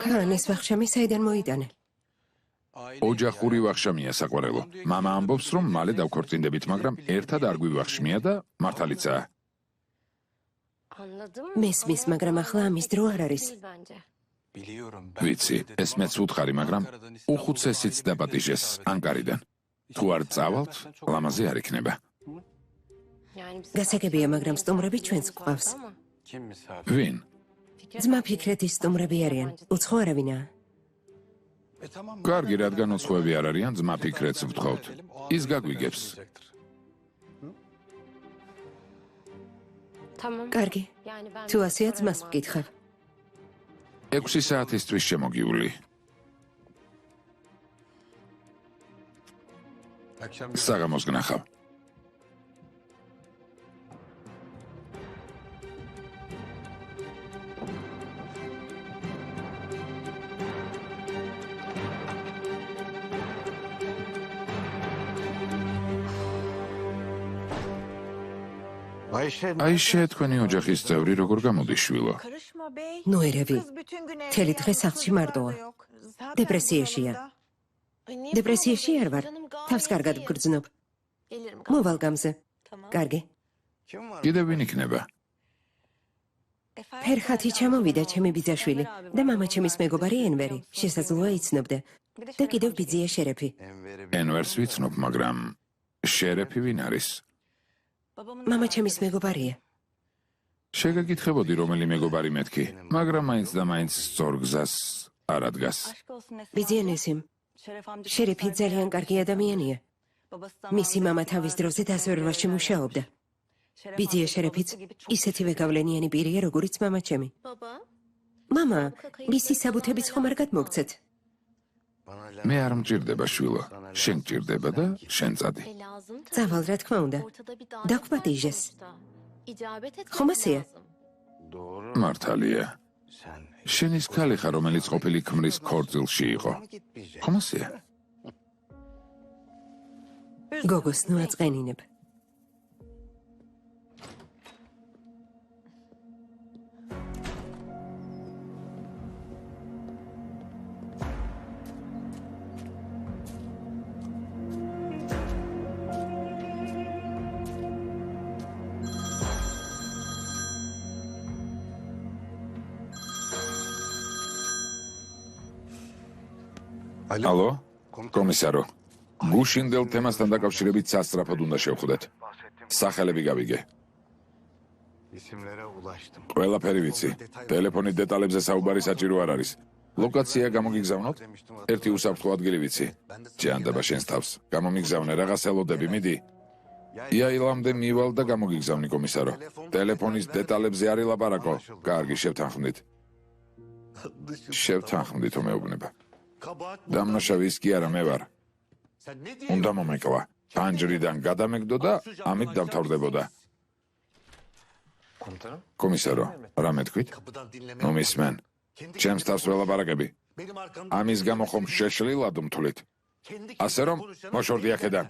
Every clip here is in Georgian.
ქაანეს ვახშამი საიდან მოიტანა? ოჯახური ვახშამია საყვარელო. მამა ამბობს, რომ მალე დავქორწინდებით, მაგრამ ერთად არ გვივახშმია და მართალიცაა. მესმის, მაგრამ ახლა ამის დრო არ არის. ვიცი, ეს მეც უთხარი, მაგრამ უხუცესიც დაპატიჟეს ანკარიდან. თუ არ წავალთ, ლამაზი არ იქნება. გასაგებია, მაგრამ სტუმრები ჩვენს გვყავს. ვინ? ძმა ფიქრეთის სტუმრები არიან. უცხო არავინაა. კარგი, რადგან უცხოები არ არიან, ძმა ფიქრეთს ვთხოვთ. ის გაგვიგებს. კარგი. თუ ასეა, ძმას ვკითხავ. 6 საათისთვის შემოგიული. საღამოს გნახავ. აიშე, თქვენი ოჯახის წევრი როგორ გამოდის, შვილო? ნუ ერევი. მთელი დღე სახლში მარტოა. დეპრესიაშია. დეპრესიაში არ ვარ. თავს კარგად ვგრძნობ. მოვალ გამზე. კარგი. კიდევ ვინ იქნება? ფერხათი ჩამოვიდა ჩემი ბიძაშვილი და მამა ჩემის მეგობარი ენვერი. შესაძლოა იცნობდა. და კიდევ ბიძია შერეფი. ენვერს ვიცნობ, მაგრამ შერეფი ვინ არის? მამა ჩემის მეგობარია. შეგეკითხებოდი, რომელი მეგობარი მეთქი, მაგრამ მაინც და მაინც სწორ გზას არ ადგას. ბიძია ნესიმ. შერეფი ძალიან კარგი ადამიანია. მისი მამა თავის დროზე დაზვერვაში მუშაობდა. ბიძია შერეფიც ისეთივე გავლენიანი პირია, როგორიც მამა ჩემი. მამა, მისი საბუთებიც ხომ არ გადმოგცეთ? მე არ მჭირდება, შვილო. შენ გჭირდება და შენ წადი. წავალ, რა თქმა უნდა. დაგვპატიჟეს. ხომ ასეა? მართალია. შენის ქალი ხარ, რომელიც ყოფილი ქმრის ქორწილში იყო. ხომ ასეა? გოგოს ნუ აწყენინებ. ალო, კომისარო. გუშინდელ თემასთან დაკავშირებით სასწრაფოდ უნდა შევხვდეთ. სახელები გავიგე. ყველაფერი ვიცი. ტელეფონით დეტალებზე საუბარი საჭირო არ არის. ლოკაცია გამოგიგზავნოთ? ერთი უსაფრთხო ადგილი ვიცი. ჭიანდება შენს თავს. გამომიგზავნე, რაღაც ელოდები, მიდი. იაილამდე მივალ და გამოგიგზავნი, კომისარო. ტელეფონის დეტალებზე არ ილაპარაკო. კარგი, შევთანხმდით. შევთანხმდითო მეუბნება. დამნაშავე ის კი არა, მე ვარ. უნდა მომეკლა. პანჯრიდან გადამეგდო და ამით დავთავრდებოდა. კომისარო, რა მეთქვით? მომისმენ. ჩემს თავს ველაპარაკები. ამის გამო ხომ შეშლილად ვთვლით. ასე რომ, მოშორდი აქედან.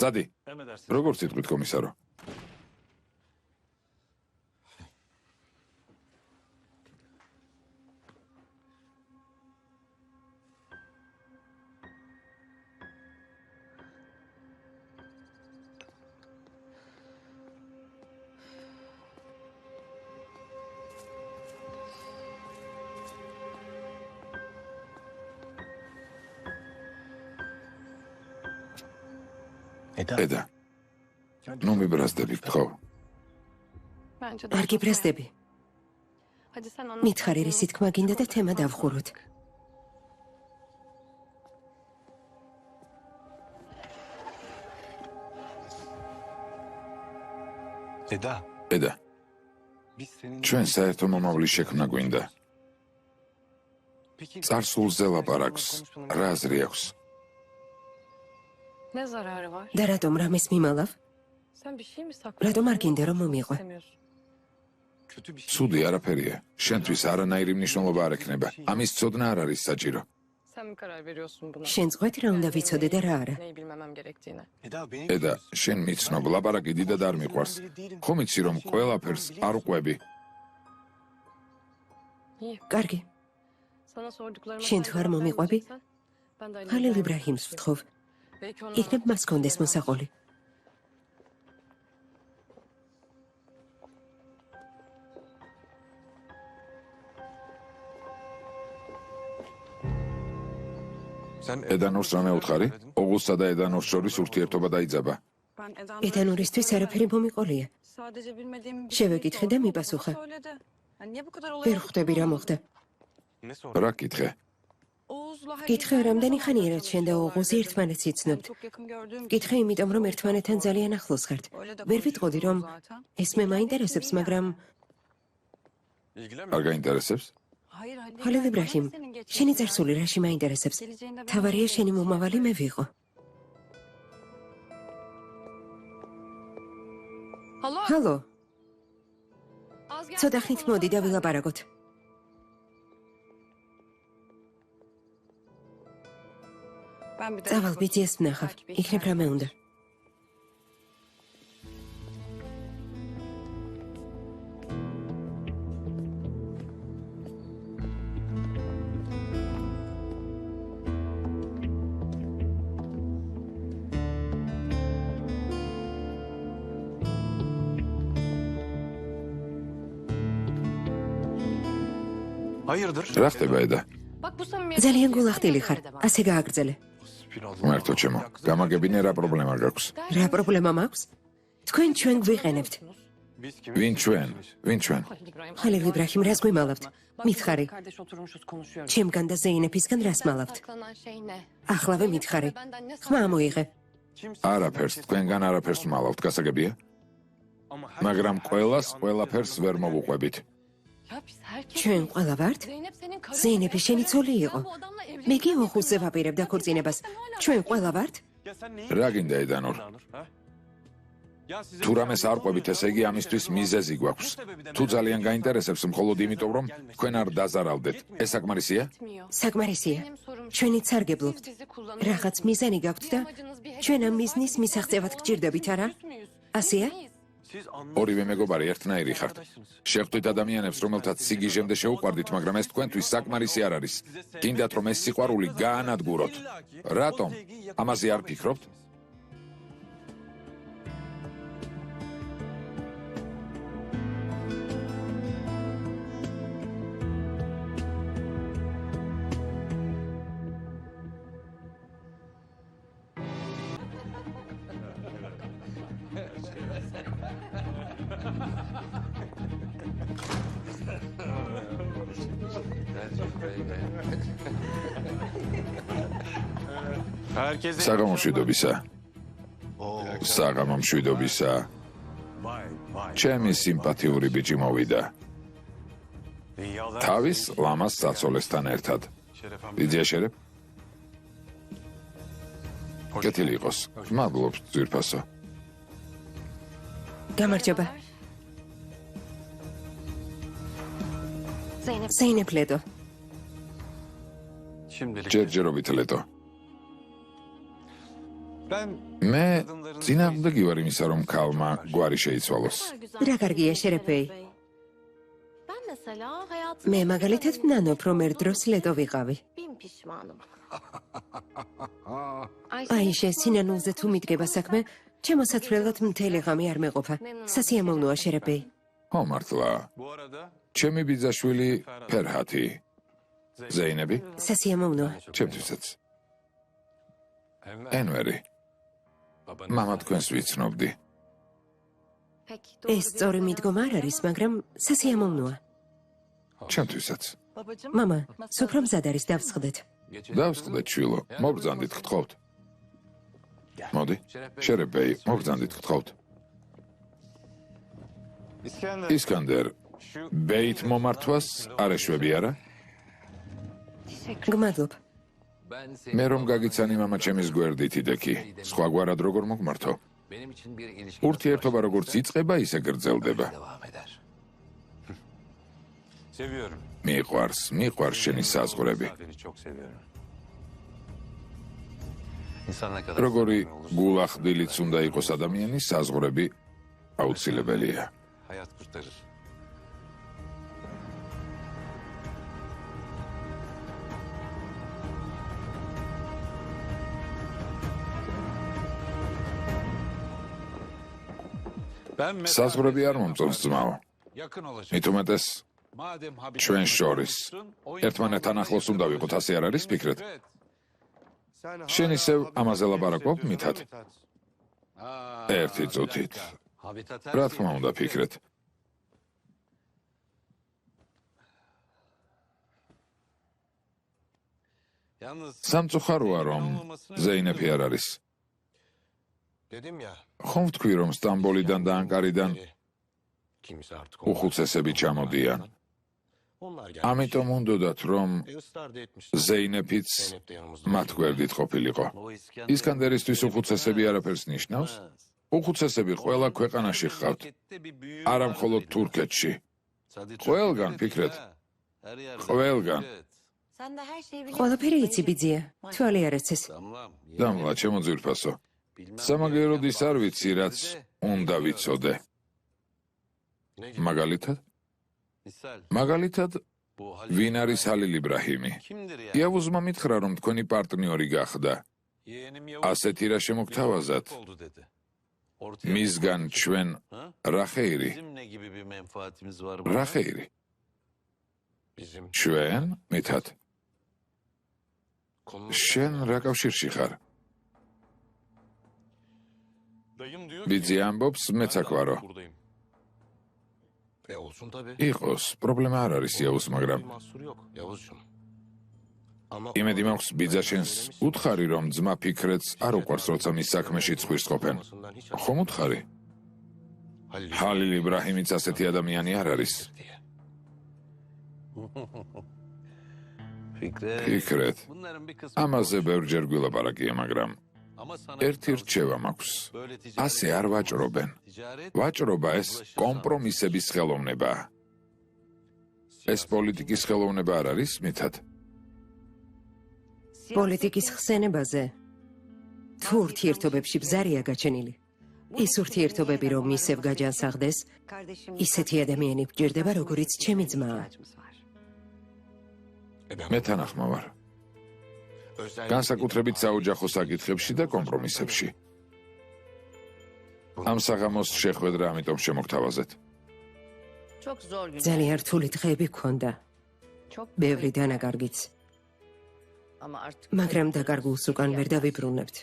წადი. როგორ სიტყვით, კომისარო? ედა, ნუ მიბრაზდები, გთხოვ. არ გიბრაზდები. მითხარი, რისი თქმა გინდა და თემა დავხუროთ. ედა, ჩვენ საერთო მომავლის შექმნა გვინდა. წარსულზე ლაპარაკს, რა აზრი აქვს? და რატომ რამეს მიმალავ? რატომ არ გინდა რომ მომიყვე? ცუდი არაფერია. შენთვის არანაირი მნიშვნელობა არ ექნება. ამის ცოდნა არ არის საჭირო. შენ წყვეთ რა უნდა ვიცოდე და რა არა. ედა, შენ მიცნობ, ლაპარაკი დიდად არ მიყვარს. ხომ იცი რომ ყველაფერს არ უყვები? კარგი, შენ თუ არ მომიყვები? ხალილ იბრაჰიმს ვთხოვ. იქნებ მას კონდეს მოსაყოლი. ედანურს რამე უთხარი? ოღუზსა და ედანურს შორის ურთიერთობა დაიძაბა. ედანურისთვის არაფერი მომიყოლია. შევეკითხე და მიპასუხა. ვერ ხვდები რა მოხდა. რა კითხე? კითხე რამდენი ხანია რაც შენ და ოღუზი ერთმანეთს იცნობთ. კითხე იმიტომ რომ ერთმანეთთან ძალიან ახლოს ხართ. ვერ ვიტყოდი რომ ეს მე მაინტერესებს, მაგრამ არ გაინტერესებს? ხალილ იბრაჰიმ, შენი წარსული რაში მაინტერესებს? თავარია შენი მომავალი მე ვიყო. ჰალო. ცოტა ხნით მოდი და ვილაპარაკოთ. წავალ ბიძიას ვნახავ. იქნებ რამე უნდა. რა ხდება ედა? ძალიან გულახდილი ხარ. ასე გააგრძელე. მართო ჩემო, გამაგებინე რა პრობლემა გაქვს? რა პრობლემა მაქვს? თქვენ ჩვენ გვიყენებთ. ვინ ჩვენ? ხალილ იბრაჰიმ, რას გვიმალავთ? მითხარი. ჩემგან და ზეინეფისგან რას მალავთ? ახლავე მითხარი. ხმა მოიღე. არაფერს, თქვენგან არაფერს მალავთ, გასაგებია? მაგრამ ყველაფერს ვერ მოვუყვებით. ჩვენ ყველა ვართ? ზეინეფი შენი ცოლი იყო. მე კი ოღუზზე ვაპირებ დაქორწინებას. ჩვენ ყველა ვართ? რა გინდა ედანურ? თუ რამეს არ ყვებით, ესე იგი ამისთვის მიზეზი გვაქვს. თუ ძალიან გაინტერესებს, მხოლოდ იმიტომ, რომ თქვენ არ დაზარავდეთ. ეს საკმარისია? საკმარისია. ჩვენით სარგებლობთ. რაღაც მიზანი გაქვთ და ჩვენ ამ მიზნის მისაღწევად გჭირდებით, არა? ასეა? ორივე მეგობარი ერთნაირი ხართ. შეხვდით ადამიანებს, რომელთაც სიგიჟემდე შეუყვარდით, მაგრამ ეს თქვენთვის საკმარისი არ არის. გინდათ რომ ეს სიყვარული გაანადგუროთ. რატომ? ამაზე არ ფიქრობთ? საღამო მშვიდობისა. ჩემი სიმპათიური ბიჭი მოვიდა. თავის ლამას საცოლესთან ერთად. ბიძია შერებ? კეთილი იყოს. მადლობთ, ძვირფასო. გამარჯობა. ზეინეფ ლედო. ჯერჯერობით ლედო. მე წინააღმდეგი ვარ იმისა, რომ ქალმა გვარი შეიცვალოს. რა კარგია შერეფეი. მე მაგალითად ვნანობ, რომ ერთ დროს ლედო ვიყავი. აიშე, სინანულზე თუ მიდგება საქმე, ჩემოსათვლელად მთელი ღამე არ მეყოფა. სასიამოვნოა შერეფეი. ხო, მართლა. ჩემი ბიძაშვილი ფერჰათი. ზეინები? სასიამოვნოა. ჩემთვისაც. ენვერი. მამა თქვენს ვიცნობდი. ეს სწორი მიდგომა არ არის, მაგრამ სასიამოვნოა. ჩემთვისაც. მამა, სუფრა მზად არის, დავსხდეთ. დავსხდეთ, შვილო. მოგბრძანდით, გთხოვთ. მოდი, შერეფეი, მოგბრძანდით, გთხოვთ. ისკანდერ, ბეით მომართვას არ ეშვები, არა? გმადლობ. მე რომ გაგიცანი მამა ჩემის გვერდით იდექი. სხვა გვარად როგორ მოგმართო? ურთიერთობა როგორც იწყება, ისე გრძელდება. მიყვარს შენი საზღვრები. როგორი გულახდილიც უნდა იყოს ადამიანის, საზღვრები აუცილებელია. საზღვრები არ მომწონს ძმაო. მით უმეტეს ჩვენ შორის ერთმანეთთან ახლოს უნდა ვიყოთ, ასე არ არის ფიქრეთ? შენ ისევ ამაზე ლაპარაკობ მითად? ერთი წუთით. რა თქმა უნდა ფიქრეთ. სამწუხაროა რომ ზეინეფი არ არის. ხომ ვთქვი რომ სტამბოლიდან და ანკარიდან უხუცესები ჩამოდიან. ამიტომ უნდოდათ რომ ზეინეფიც მათ გვერდით ყოფილიყო. ისკანდერისთვის უხუცესები არაფერს ნიშნავს. უხუცესები ყველა ქვეყანაში ხართ. არა მხოლოდ თურქეთში. ყველგან ფიქრეთ. ყველგან. ყველაფერი იცი ბიძია, თვალი არ ეცეს. დამლა ჩემო ძვირფასო. სამაგეროდის არ ვიცი რაც უნდა ვიცოდე. მაგალითად ვინ არის ჰალილ იბრაჰიმი? იავუზმა მითხრა რომ თქვენი პარტნიორი გახდა. ასეთი რა შემოგთავაზათ? მისგან ჩვენ რა ხეირი? რა ხეირი? ჩვენ მითად შენ რა კავშირში ხარ? ბიძი ამბობს მეც აქ ვარო. იყოს, პრობლემა არ არის იავუს, მაგრამ იმედი მაქვს ბიძა შენს უთხარი რომ ძმა ფიქრეთს არ უყვარს როცა მის საქმეში ცხვირს ყოფენ. ხომ უთხარი? ჰალილ იბრაჰიმიც ასეთი ადამიანი არ არის. ფიქრეთ, ამაზე ბევრჯერ გვილაპარაკია, მაგრამ ერთი რჩევა მაქვს. ასე არ ვაჭრობენ. ვაჭრობა ეს კომპრომისების ხელოვნებაა. ეს პოლიტიკის ხელოვნება არ არის მითად? პოლიტიკის ხსენებაზე თუ ურთიერთობებში ბზარია გაჩენილი. ის ურთიერთობები რომ ისევ გაჯანსაღდეს, ისეთი ადამიანი გჭირდება როგორიც ჩემი ძმაა. მე თანახმა ვარ. განსაკუთრებით საოჯახო საკითხებში და კომპრომისებში. ამ საღამოს შეხვედრა ამიტომ შემოგთავაზეთ. ძალიან რთული დღეები გქონდა. ბევრი დანაკარგიც. მაგრამ დაკარგულს უკან ვერ დავიბრუნებთ.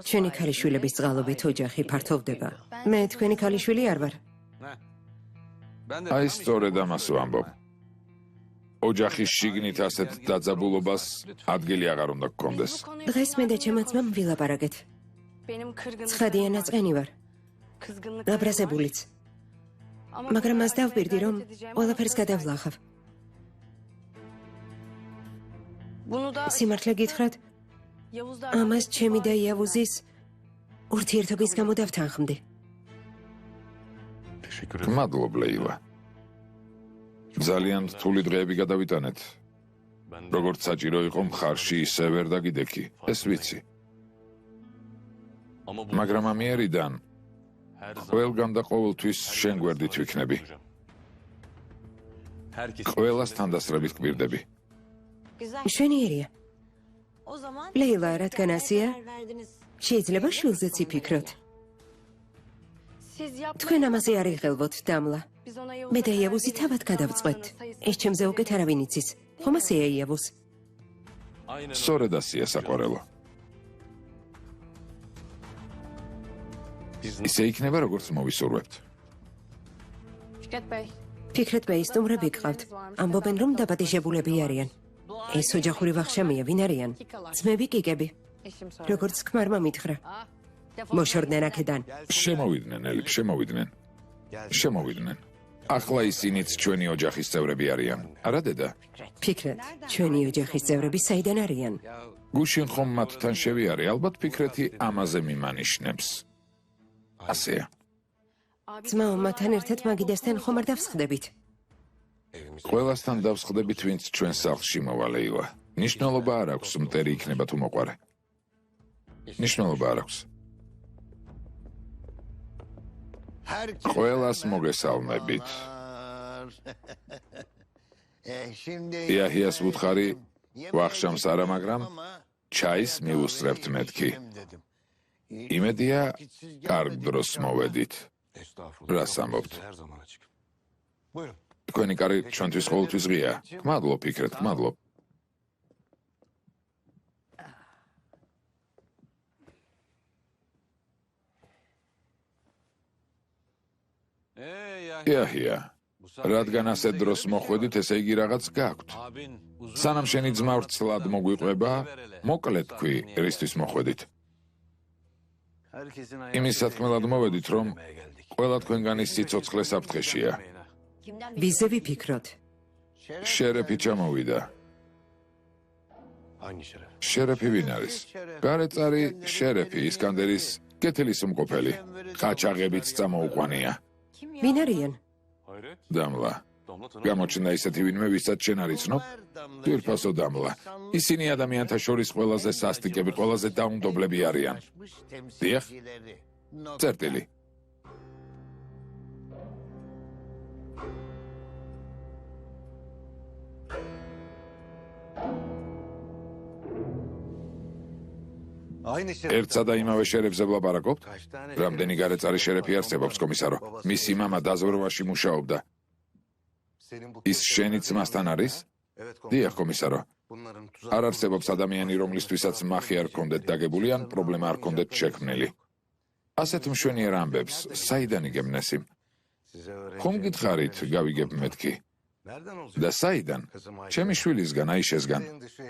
ჩვენი ქალიშვილების წყალობით ოჯახი ფართოვდება. მე თქვენი ქალიშვილი არ ვარ. აი სწორედ ამას ვამბობ. ოჯახის შიგნით ასეთ დაძაბულობას ადგილი აღარ უნდა გქონდეს. დღეს მე და ჩემო ძმამ ვილაპარაკეთ. ცხადია ნაწყენი ვარ. გაბრაზებულიც. მაგრამ მას დავბირდი რომ ყველაფერს გადავლახავ. სიმართლე გითხრათ, ამას ჩემი და იავუზის ურთიერთობის გამო დავთანხმდი. მადლობ ლეილა. ძალიან რთული დღეები გადავიტანეთ. როგორც საჭირო იყო მხარში ისე ვერ დაგიდექი, ეს ვიცი. მაგრამ ამიერიდან ყველგან და ყოველთვის შენ გვერდით ვიქნები. ყველას თანდასწრებით გვირდები. მშვენიერია. ლეილა, რადგან ასეა, შეიძლება შვილზეც იფიქროთ. თქვენ ამაზე არ იღელვოთ, დამლა. მე და იავუზი თავად გადავწყვეტ. ეს ჩემზე უკეთ არავინ იცის. ხომ ასეა იავუს? სწორედ ასეა საყვარელო. ისე იქნება როგორც მოვისურვებთ. ფიქრეთ ბეი სტუმრები გყავთ. ამბობენ რომ დაპატიჟებულები არიან. ეს ოჯახური ვახშამია, ვინ არიან? ძმები კიკები. როგორც ქმარმა მითხრა. მოშორდნენ აქედან. შემოვიდნენ, ელიფ, შემოვიდნენ. შემოვიდნენ. ახლა ისინიც ჩვენი ოჯახის წევრები არიან. არა დედა? ფიქრეთ, ჩვენი ოჯახის წევრები საიდან არიან? გუშინ ხომ მათთან შევიარე, ალბათ ფიქრეთი ამაზე მიმანიშნებს. ასეა. ძმაო, მათთან ერთად მაგიდასთან ხომ არ დავსხდებით? ყველასთან დავსხდებით, ვინც ჩვენ სახლში მოვა, ლეილა. ნიშნულობა არ აქვს, მტერი იქნება თუ მოყვარე. ნიშნულობა არ აქვს. ყველას მოგესალმებით. იაჰიას ვუთხარი, ვახშამს არა, მაგრამ ჩაის მივუსწრებთ მეთქი. იმედია, კარგ დროს მოვედით. რას ამბობთ? თქვენი კარი ჩვენთვის ყოველთვის ღია. გმადლობ, ფიქრეთ, გმადლობ. იაჰია, რადგან ასეთ დროს მოხვედით, ესე იგი რაღაც გაქვთ. სანამ შენი ძმა ვრცლად მოგვიყვება, მოკლედ თქვი, რისთვის მოხვედით. იმის სათქმელად მოვედით, რომ ყველა თქვენგანის სიცოცხლე საფრთხეშია. ვიზე ვიფიქროთ? შერეფი ჩამოვიდა. შერეფი ვინ არის? გარეწარი შერეფი, ისკანდერის კეთილის უმყოფელი. ყაჩაღებიც წამოუყვანია. ვინ არიან? დამლა. გამოჩნდა ისეთი ვინმე, ვისაც შენ არ იცნობ? თვითფასო დამლა. ისინი ადამიანთა შორის ყველაზე სასტიკები, ყველაზე დაუნდობლები არიან. დიახ? წერტილი. ერთსა და იმავე შერეფზე ვლაპარაკობთ? რამდენი გარეწარი შერეფი არსებობს, კომისარო? მისი მამა დაზვერვაში მუშაობდა. ის შენი ძმასთან არის? დიახ, კომისარო. არ არსებობს ადამიანი, რომლისთვისაც მახი არ გქონდეთ დაგებული ან პრობლემა არ გქონდეთ შექმნილი. ასეთ მშვენიერ ამბებს საიდან იგებნესიმ? ხომ გითხარით, გავიგებ მეთქი? და საიდან? ჩემი შვილისგან, აიშესგან.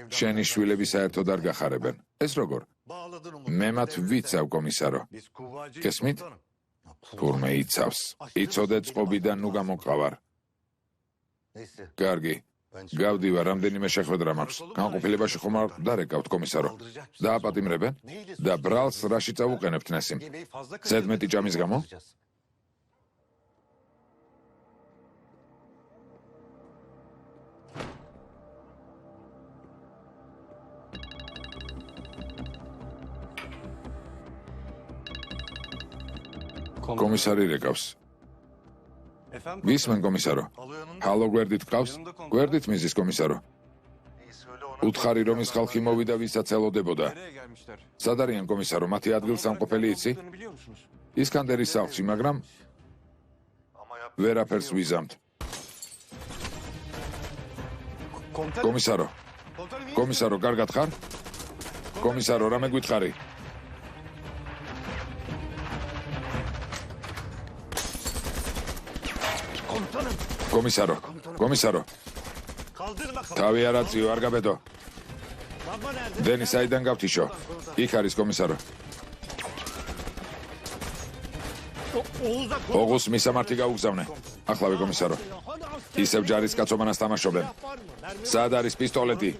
შენი შვილები საერთოდ არ გახარებენ. ეს როგორ? მე მათ ვიცავ, კომისარო. გესმით? თურმე იცავს. იცოდე წყობიდან ნუ გამოყავარ. კარგი. გავდივარ, რამდენიმე შეხვედრა მაქვს. განყოფილებაში ხომ არ დარეკავთ, კომისარო? დააპატიმრებენ? და ბრალს რაში წავუყენებთ ნესიმ? ზედმეტი ჭამის გამო? კომისარი რეკავს. გისმენ, კომისარო? ჰალო, გვერდით ყავს? გვერდით მიზის, კომისარო. უთხარი, რომ ის ხალხი მოვიდა, ვისაც ელოდებოდა. სად არიან, კომისარო? მათი ადგილსამყოფელი იცი? ისკანდერის სახლში, მაგრამ ვერაფერს ვიზამთ. კომისარო? კომისარო, კარგად ხარ? კომისარო, რამე გითხარი? კომისარო, კომისარო. თავი არ აწიო, არ გაბედო. დენი საიდან გავთიშო? იქ არის, კომისარო. ოღუს მისამართი გაუგზავნე. ახლავე, კომისარო. ისევ ჯარისკაცობანას თამაშობენ. სად არის პისტოლეტი?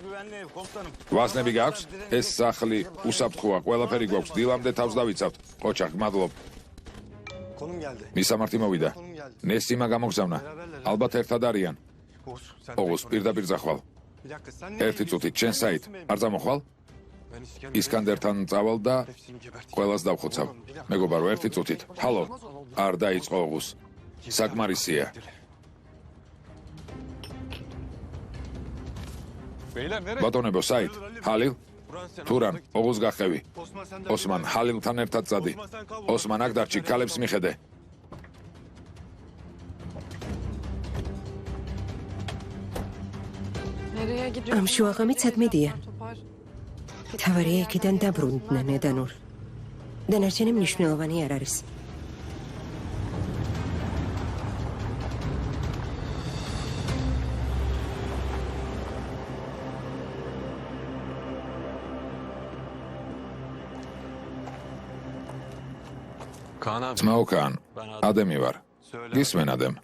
ვაზნები გაქვს? ეს სახლი უსაფრთხოა, ყველაფერი გვაქვს. დილამდე თავს დავიცავთ. ყოჩა, გმადლობ. მისამართი მოვიდა. ნესიმა გამოგზავნა. ალბათ ერთად არიან. ოღუს, პირდაპირ ძახვალ. ერთი წუთით, შენ საით, არ წამოხვალ? ისკანდერთან წავალ და ყველას დავხოცავ. მეგობარო, ერთი წუთით. ჰალო, არ დაიწყო ოღუს. საკმარისია. ბატონებო, საით, ჰალილ? თურან, ოღუს გახევი. ოსმან, ჰალილთან ერთად წადი. ოსმან, აქ დარჩი, ქალებს მიხედე. ამ შუაღამით სადმედიან. თავარია იქიდან დაბრუნდნენ ედანურ. დანარჩენი მნიშვნელოვანი არ არის. ძმაუკან, ადემი ვარ. გისმენ ადემ.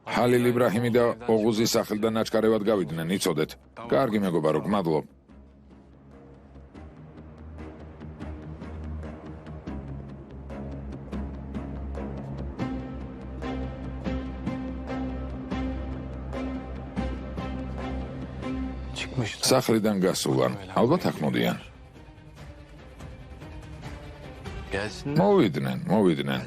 ჰალილ იბრაჰიმი და ოღუზის სახლიდან ნაჩქარევად გავიდნენ, იცოდეთ. კარგი მეგობარო, გმადლობ. სახლიდან გასულან, ალბათ აქ მოდიან. მოვიდნენ.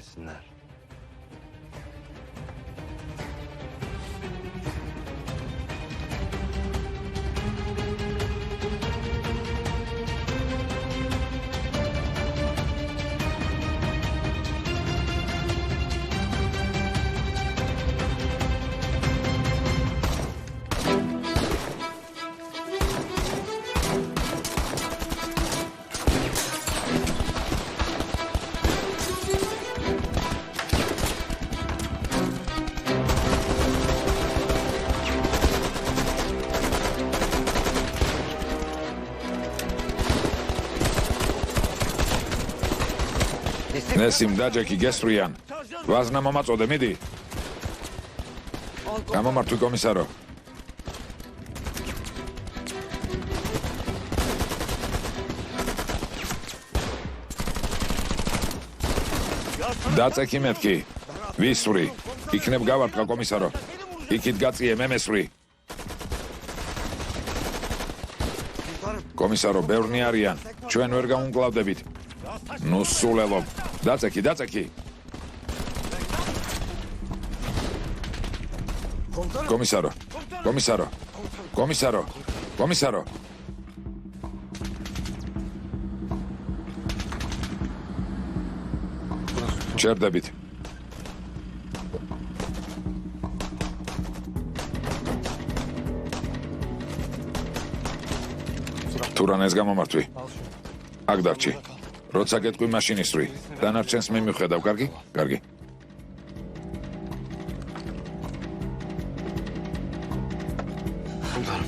ნესიმ დაჯექი გესვრიან. ვაზნა მომაწოდე, მიდი. გამომართვი კომისარო. დაწექი მეთქი. ვისვრი. იქნებ გავარტყა კომისარო. იქით გაწიე მე მესვრი. კომისარო, ბევრნი არიან. ჩვენ ვერ გამომკლავდებით. ნუ სულელო. დაწექი. კომისარო. ჩერდებით. თურანეს გამომართვი. აქ დარჩი. როცა გეტყვი მაშინისვრი. დანარჩენს მიმიხედავ, კარგი? კარგი.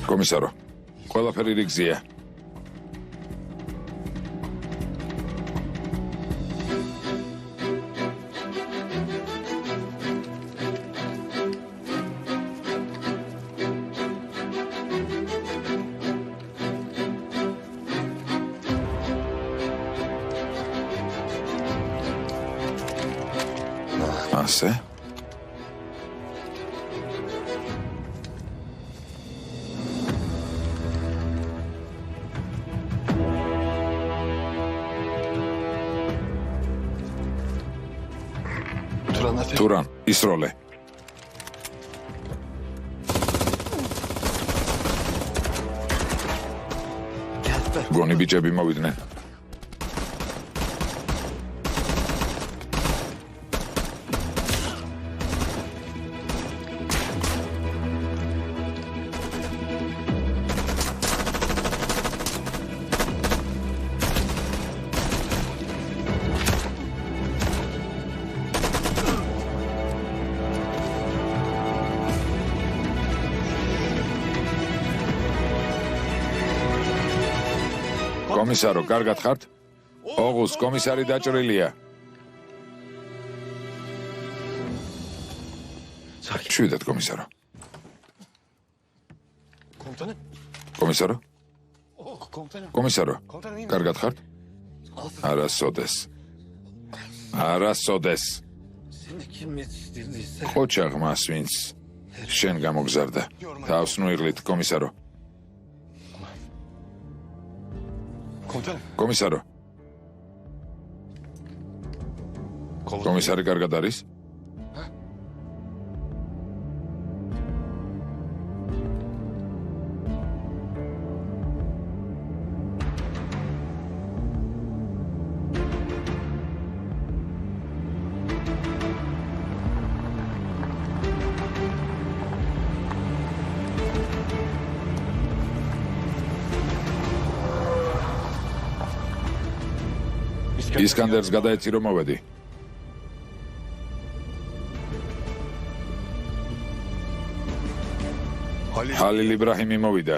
კომისარო, ყველაფერი რიგზია. ასე? Turan, ისროლე. გონი ბიჭები მოვიდნენ. კომისარო, კარგად ხართ? ოღუს, კომისარი დაჭრილია. შვიდად, კომისარო. კომისარო, კარგად ხართ? არასოდეს. ყოჩაღმას, ვინც შენ გამოგზარდა. თავს ნუიღლით, კომისარო. კომისარო. კომისარი კარგად არის? ისკანდერს გადაეცი რომ მოვედი. ჰალილ იბრაჰიმი მოვიდა.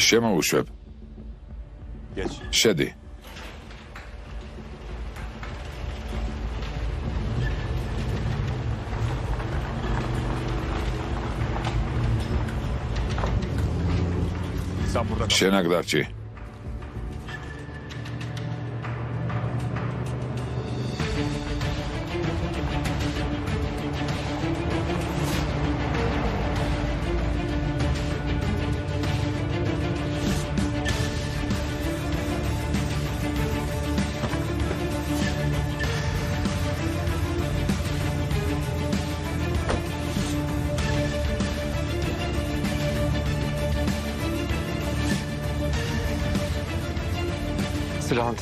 შემოუშვებ. შედი. შენ აქ დარჩი.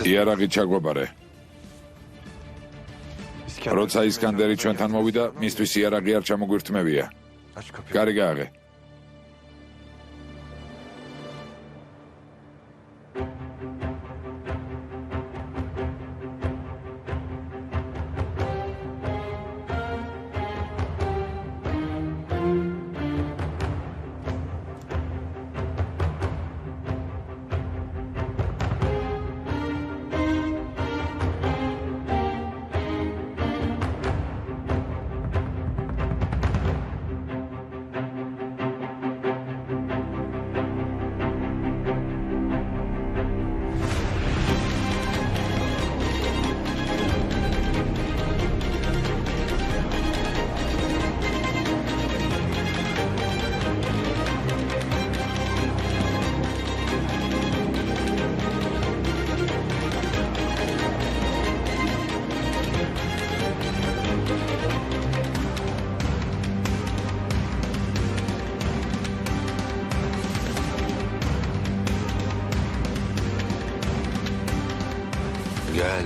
იარაღი ჩაგვაბარე. როცა ისკანდერი ჩვენთან მოვიდა, მისთვის იარაღი არ ჩამოგვირთმევია. კარი გააღე.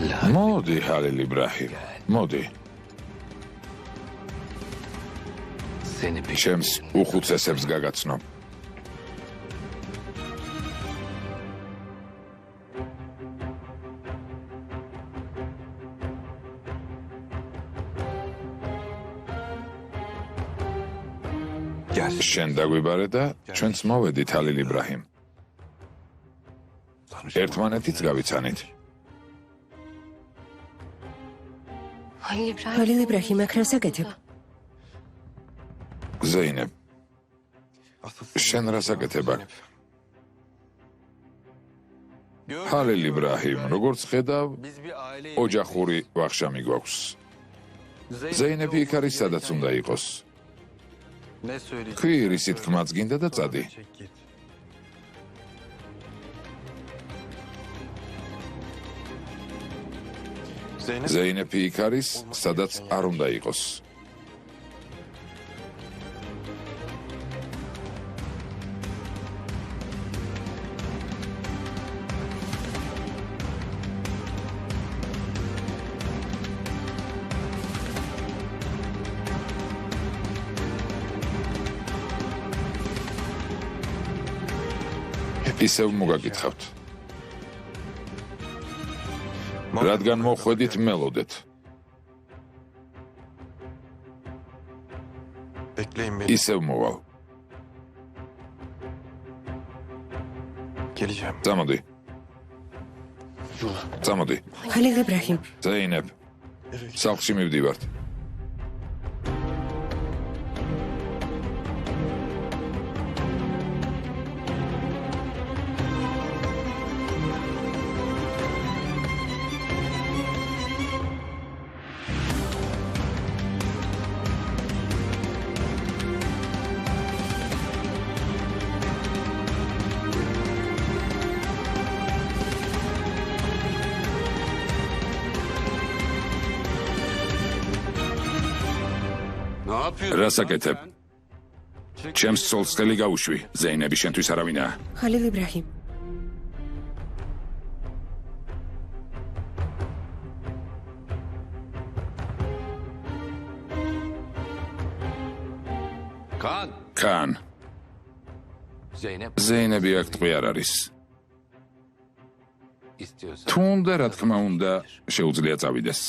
მოდი, ჰალილ იბრაჰიმ, მოდი. ჩემს უხუცესებს გაგაცნო. შენ დაგვიბარე და ჩვენც მოვედით, ჰალილ იბრაჰიმ. ერთმანეთიც გავიცანით. ჰალილ იბრაჰიმ, აქ რას აკეთებ? ზეინებ, შენ რას აკეთებ აქ? ჰალილ იბრაჰიმ, როგორც ხედავ, ოჯახური ვახშამი გვაქვს. ზეინები იქ არის, სადაც უნდა იყოს. ქვი რისი თქმაც გინდა და წადი. ზეინები იქ არის, სადაც არ უნდა იყოს. ისევ მოგაკითხავთ. რადგან მოხვედით, მელოდეთ. ისევ მოვალ. წამოდი. წამოდი. ჰალილ იბრაჰიმ, ზეინებ, სახლში მივდივართ. რას აკეთებ? ჩემს ცოლს ხელი გაუშვი. ზეინები შენთვის არავინაა. ჰალილ იბრაჰიმ, კან, ზეინები აქ ტყვი არ არის. თუ უნდა, რა თქმა უნდა, შეუძლია წავიდეს.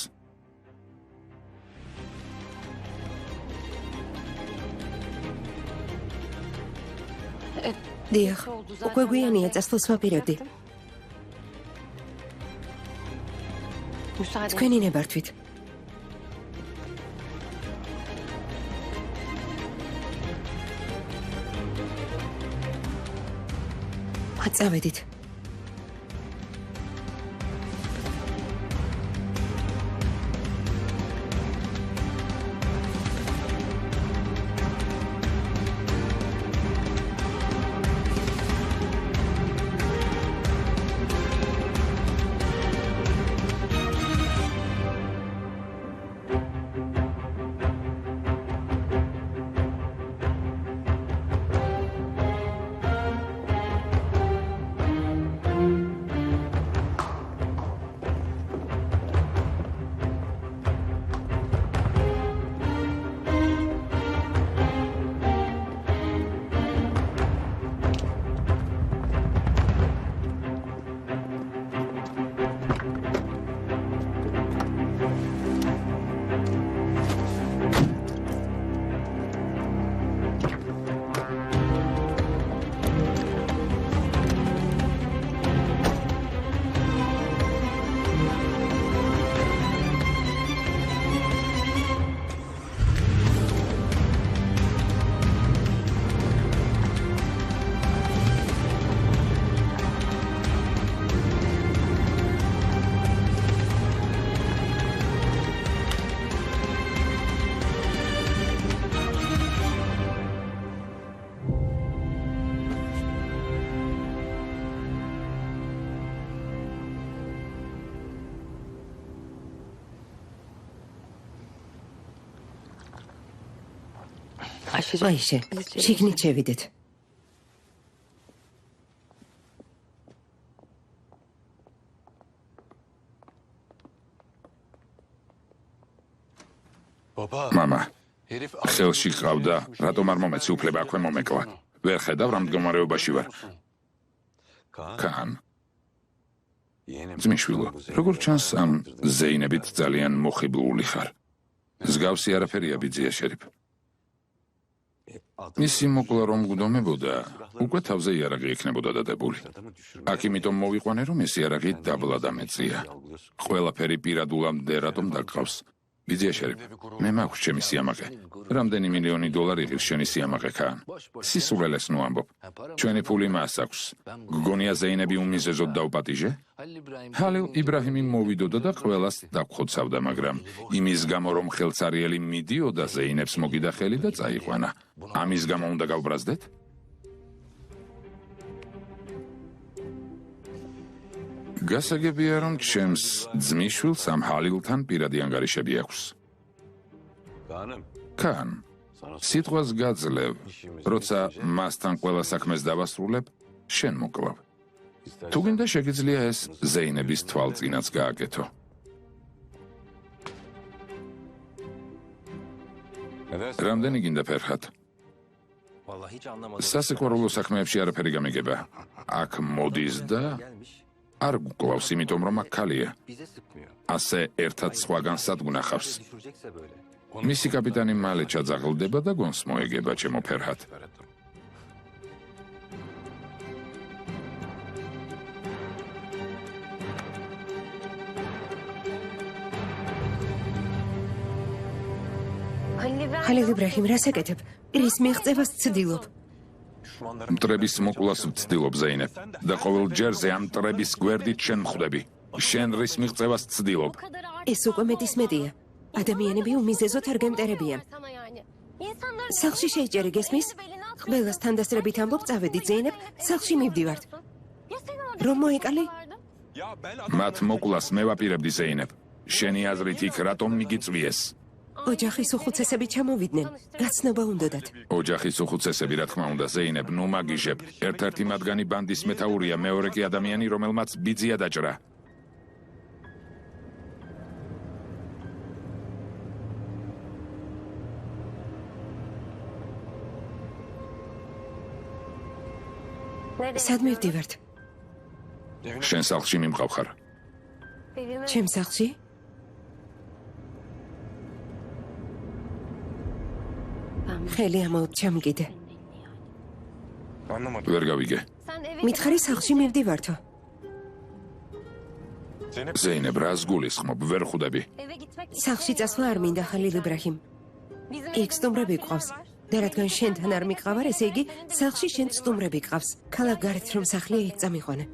დიახ, უკვე გვიანია, წასვლას ვაპირებდი. თქვენი ნებართვით. წავედით. აიშე, შიგნით შევიდეთ. მამა, ხელში ყავდა, რატომ არ მომეცი უფლება აქვე მომეკლა? ვერ ხედავ რა მდგომარეობაში ვარ. კან. ძმისშვილო, როგორ ჩანს ამ ზეინებით ძალიან მოხიბლული ხარ. მსგავსი არაფერია ბიძია შერიფ. მისი მოკლა რომ გვდომებოდა, უკვე თავზე იარაღი ექნებოდა დადებული. აქ იმიტომ მოვიყვანე, რომ ეს იარაღი დაბლა დამეწია. ყველაფერი პირადულამდე რატომ დაგყავს? ბიძია შერიფ, მე მაქვს ჩემი სიამაყე. რამდენი მილიონი დოლარი იღებს შენი სიამაყე კან? სისულელეს ნუ ამბობ. ჩვენი ფული მას აქვს. გგონია ზეინები უმიზეზოდ დაუპატიჟე? ჰალილ იბრაჰიმი მოვიდოდა და ყველას დაგხოცავდა, მაგრამ იმის გამო რომ ხელცარიელი მიდიოდა ზეინებს მოგიდა ხელი და წაიყვანა. ამის გამო უნდა გავბრაზდეთ? გასაგებია რომ ჩემს ძმისშვილს ამ ჰალილთან პირადი ანგარიშები აქვს. კან, სიტყვას გაძლევ, როცა მასთან ყველა საქმეს დავასრულებ, შენ მოკლავ. თუ გინდა შეგიძლია ეს ზეინების თვალწინაც გააკეთო. რამდენი გინდა ფერხად? სასიყვარულო საქმეებში არაფერი გამიგება. აქ მოდის და არ გკლავს, იმიტომ რომ აქ ქალია. ასე ერთად სხვაგან სადგუნახავს. მისი კაპიტანი მალე ჩაძაღლდება და გონს მოეგება ჩემო ფერჰად. ხალილ იბრაჰიმ, რას აკეთებ? რის მიღწევას ვცდილობ? მტრების მოკვლას ვცდილობ ზეინებ და ყოველ ჯერზე ამ მტრების გვერდით შენ მხვდები. შენ რის მიღწევას ვცდილობ. ეს უკვე მეტის მეტია. ადამიანები უმიზეზოდ არ გემტერებიან. სახლში შეიჭერი, გესმის? ყველას თანდასწრებით ამბობ, წავედით ზეინებ, სახლში მივდივართ. რომ მოეკალი? მათ მოკვლას მე ვაპირებდი ზეინებ. შენი აზრით იქ რატომ მიგიწვიეს? ოჯახის უხუცესები ჩამოვიდნენ. გაცნობა უნდოდათ. ოჯახის უხუცესები, რა თქმა უნდა, ზეინებ, ნუ მაგიჟებ. ერთ-ერთი მათგანი ბანდის მეთაურია, მეორე კი ადამიანი, რომელმაც ბიძია დაჭრა. სად მივდივართ? შენ სახლში მიმყავ ხარ. ჩემ სახლში? ხელი ამაოდ ჩამგიდე. ვერ გავიგე. მითხარი სახლში მივდივართო. ზეინებ, რას გულისხმობ, ვერ ხვდები. სახლში წასვლა არ მინდა, ხალილ იბრაჰიმ. იქ სტუმრები გყავს. და რადგან შენთან არ მიყავარ, ესე იგი, სახლში შენ სტუმრები გყავს. ქალაქ გარეთ რომ სახლია, იქ წამიყვანე.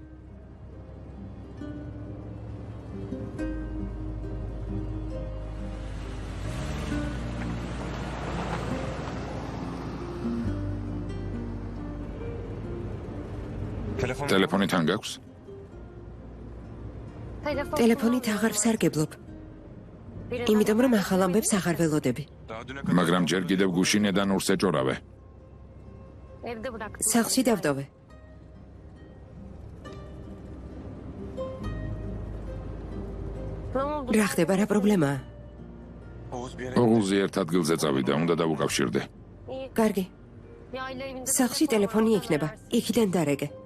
ტელეფონი თან გაქვს? ტელეფონით აღარ ვსარგებლობ. იმიტომ რომ ახალ ამბებს აღარ ველოდები. მაგრამ ჯერ კიდევ გუშინე და ნურს ეჭორავე. სახლში დავდოვე. რა ხდება, რა პრობლემაა? ოღუზი ერთ ადგილზე წავიდა, უნდა დავუკავშირდე. კარგი. სახლში ტელეფონი იქნება. იქიდან დარეგე.